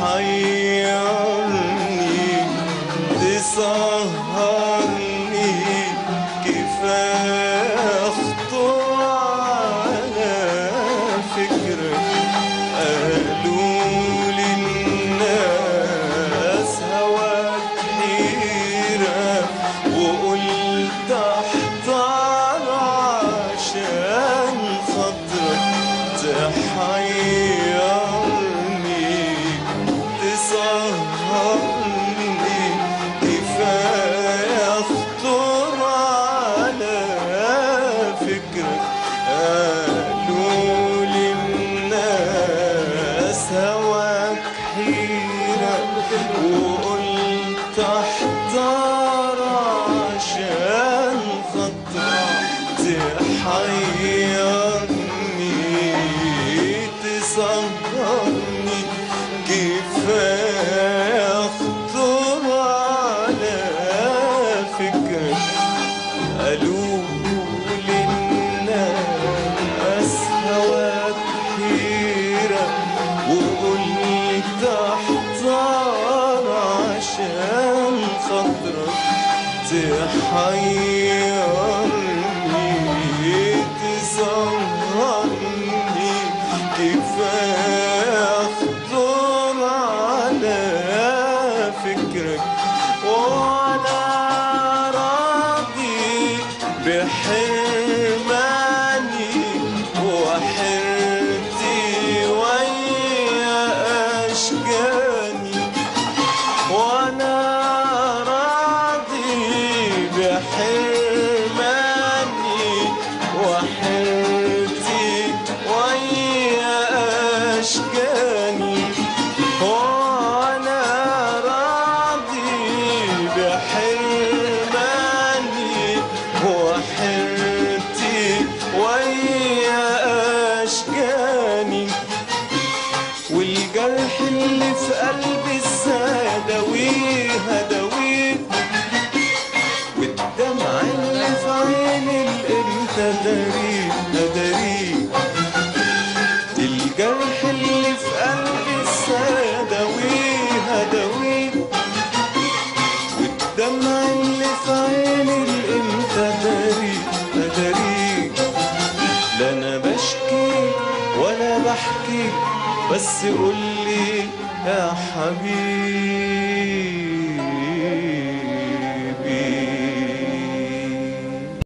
تحيرني تسهرني كفاية أخطر على فكرك. قالوا للناس هواك حيرة وقلت احتار عشان خاطرك. تحيرني تسهرني كفاية اخطر على فكرك. قالوا للناس هواك حيرة وقلت احتار عشان خاطرك. تحيرني تسهرني كفاية اخطر على فكرك. قالوا للناس هواك حيرة وقلت احتار عشان خاطرك. تحيرني تسهرني كفاية اخطر على فكرك. وانا راضي بحرماني وحرتي ويا اشجاني. وانا راضي بحرماني وحرتي ويا اشجاني. وانا راضي بحرماني وحرتي ويا اشجاني. والجرح اللي في قلبي ازاي اداويه اداويه، والدمع اللي في عيني الامتى اداريه اداريه. الجرح اللي في قلبي ازاي اداويه اداويه، والدمع اللي في عيني الامتى اداريه اداريه. لا انا بشكي ولا بحكي بس قولي يا حبيبي.